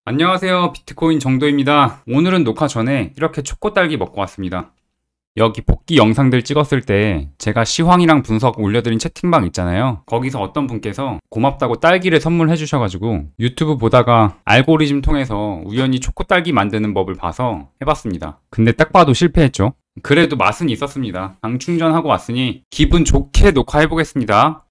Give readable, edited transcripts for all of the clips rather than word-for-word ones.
안녕하세요. 비트코인 정도입니다. 오늘은 녹화 전에 이렇게 초코딸기 먹고 왔습니다. 여기 복귀 영상들 찍었을 때 제가 시황이랑 분석 올려드린 채팅방 있잖아요. 거기서 어떤 분께서 고맙다고 딸기를 선물해 주셔가지고 유튜브 보다가 알고리즘 통해서 우연히 초코딸기 만드는 법을 봐서 해봤습니다. 근데 딱 봐도 실패했죠. 그래도 맛은 있었습니다. 당 충전하고 왔으니 기분 좋게 녹화해보겠습니다.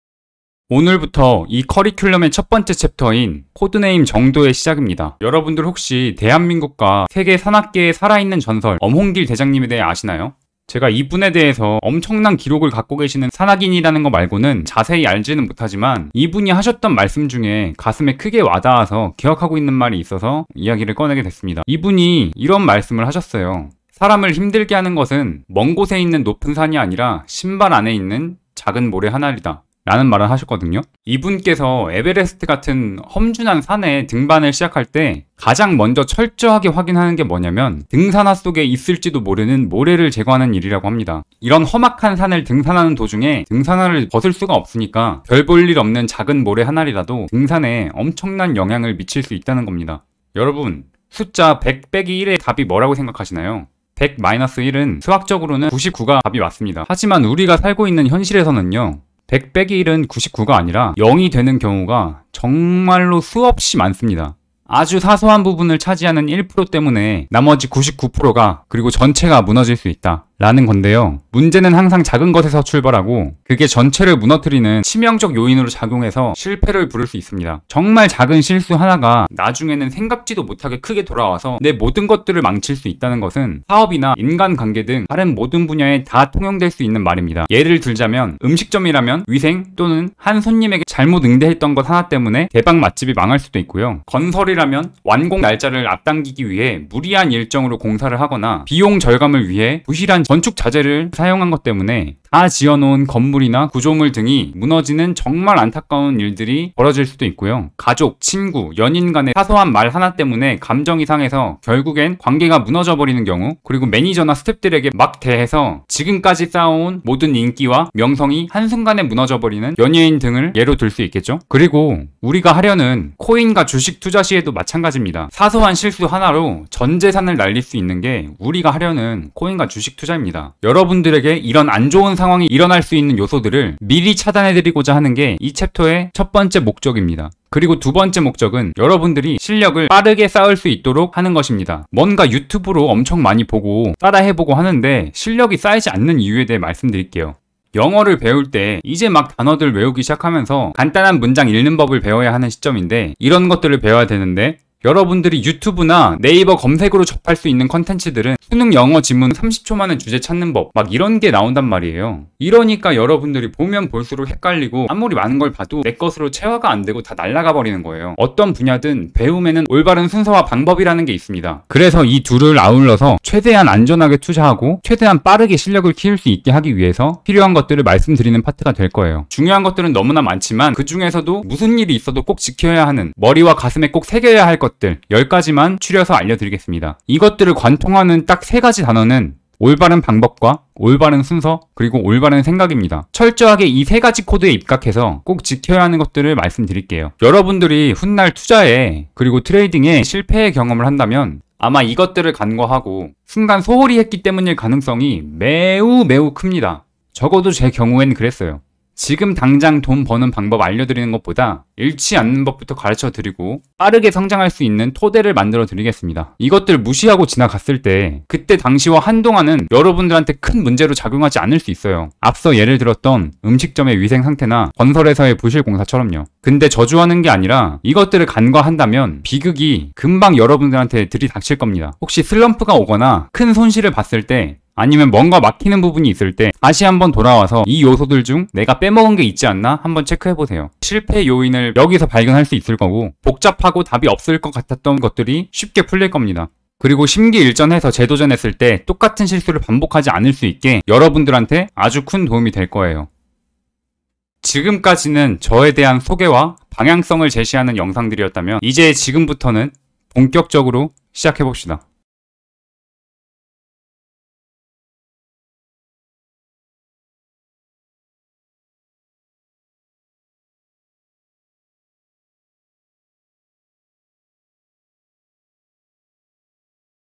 오늘부터 이 커리큘럼의 첫 번째 챕터인 코드네임 정도의 시작입니다. 여러분들 혹시 대한민국과 세계 산악계의 살아있는 전설 엄홍길 대장님에 대해 아시나요? 제가 이분에 대해서 엄청난 기록을 갖고 계시는 산악인이라는 거 말고는 자세히 알지는 못하지만 이분이 하셨던 말씀 중에 가슴에 크게 와닿아서 기억하고 있는 말이 있어서 이야기를 꺼내게 됐습니다. 이분이 이런 말씀을 하셨어요. 사람을 힘들게 하는 것은 먼 곳에 있는 높은 산이 아니라 신발 안에 있는 작은 모래 하나이다 라는 말을 하셨거든요. 이분께서 에베레스트 같은 험준한 산에 등반을 시작할 때 가장 먼저 철저하게 확인하는 게 뭐냐면 등산화 속에 있을지도 모르는 모래를 제거하는 일이라고 합니다. 이런 험악한 산을 등산하는 도중에 등산화를 벗을 수가 없으니까 별 볼 일 없는 작은 모래 하나라도 등산에 엄청난 영향을 미칠 수 있다는 겁니다. 여러분, 숫자 100 빼기 1의 답이 뭐라고 생각하시나요? 100-1은 수학적으로는 99가 답이 맞습니다. 하지만 우리가 살고 있는 현실에서는요, 100 빼기 1은 99가 아니라 0이 되는 경우가 정말로 수없이 많습니다. 아주 사소한 부분을 차지하는 1% 때문에 나머지 99%가 그리고 전체가 무너질 수 있다 라는 건데요. 문제는 항상 작은 것에서 출발하고 그게 전체를 무너뜨리는 치명적 요인으로 작용해서 실패를 부를 수 있습니다. 정말 작은 실수 하나가 나중에는 생각지도 못하게 크게 돌아와서 내 모든 것들을 망칠 수 있다는 것은 사업이나 인간관계 등 다른 모든 분야에 다 통용될 수 있는 말입니다. 예를 들자면 음식점이라면 위생 또는 한 손님에게 잘못 응대했던 것 하나 때문에 대박 맛집이 망할 수도 있고요. 건설이라면 완공 날짜를 앞당기기 위해 무리한 일정으로 공사를 하거나 비용 절감을 위해 부실한 건축 자재를 사용한 것 때문에 다 지어놓은 건물이나 구조물 등이 무너지는 정말 안타까운 일들이 벌어질 수도 있고요. 가족, 친구, 연인 간의 사소한 말 하나 때문에 감정이 상해서 결국엔 관계가 무너져버리는 경우, 그리고 매니저나 스태프들에게 막 대해서 지금까지 쌓아온 모든 인기와 명성이 한순간에 무너져버리는 연예인 등을 예로 들 수 있겠죠. 그리고 우리가 하려는 코인과 주식 투자 시에도 마찬가지입니다. 사소한 실수 하나로 전 재산을 날릴 수 있는 게 우리가 하려는 코인과 주식 투자입니다. 여러분들에게 이런 안 좋은 상황이 일어날 수 있는 요소들을 미리 차단해드리고자 하는 게 이 챕터의 첫 번째 목적입니다. 그리고 두 번째 목적은 여러분들이 실력을 빠르게 쌓을 수 있도록 하는 것입니다. 뭔가 유튜브로 엄청 많이 보고 따라해보고 하는데 실력이 쌓이지 않는 이유에 대해 말씀드릴게요. 영어를 배울 때 이제 막 단어들 외우기 시작하면서 간단한 문장 읽는 법을 배워야 하는 시점인데 이런 것들을 배워야 되는데 여러분들이 유튜브나 네이버 검색으로 접할 수 있는 컨텐츠들은 수능 영어 지문 30초 만에 주제 찾는 법 막 이런 게 나온단 말이에요. 이러니까 여러분들이 보면 볼수록 헷갈리고 아무리 많은 걸 봐도 내 것으로 체화가 안 되고 다 날아가 버리는 거예요. 어떤 분야든 배움에는 올바른 순서와 방법이라는 게 있습니다. 그래서 이 둘을 아울러서 최대한 안전하게 투자하고 최대한 빠르게 실력을 키울 수 있게 하기 위해서 필요한 것들을 말씀드리는 파트가 될 거예요. 중요한 것들은 너무나 많지만 그 중에서도 무슨 일이 있어도 꼭 지켜야 하는, 머리와 가슴에 꼭 새겨야 할 것 10가지만 추려서 알려드리겠습니다. 이것들을 관통하는 딱 3가지 단어는 올바른 방법과 올바른 순서 그리고 올바른 생각입니다. 철저하게 이 3가지 코드에 입각해서 꼭 지켜야 하는 것들을 말씀드릴게요. 여러분들이 훗날 투자에 그리고 트레이딩에 실패의 경험을 한다면 아마 이것들을 간과하고 순간 소홀히 했기 때문일 가능성이 매우 큽니다. 적어도 제 경우엔 그랬어요. 지금 당장 돈 버는 방법 알려드리는 것보다 잃지 않는 법부터 가르쳐드리고 빠르게 성장할 수 있는 토대를 만들어 드리겠습니다. 이것들 무시하고 지나갔을 때 그때 당시와 한동안은 여러분들한테 큰 문제로 작용하지 않을 수 있어요. 앞서 예를 들었던 음식점의 위생 상태나 건설에서의 부실 공사처럼요. 근데 저주하는 게 아니라 이것들을 간과한다면 비극이 금방 여러분들한테 들이닥칠 겁니다. 혹시 슬럼프가 오거나 큰 손실을 봤을 때 아니면 뭔가 막히는 부분이 있을 때 다시 한번 돌아와서 이 요소들 중 내가 빼먹은 게 있지 않나 한번 체크해보세요. 실패 요인을 여기서 발견할 수 있을 거고 복잡하고 답이 없을 것 같았던 것들이 쉽게 풀릴 겁니다. 그리고 심기일전해서 재도전했을 때 똑같은 실수를 반복하지 않을 수 있게 여러분들한테 아주 큰 도움이 될 거예요. 지금까지는 저에 대한 소개와 방향성을 제시하는 영상들이었다면 이제 지금부터는 본격적으로 시작해봅시다.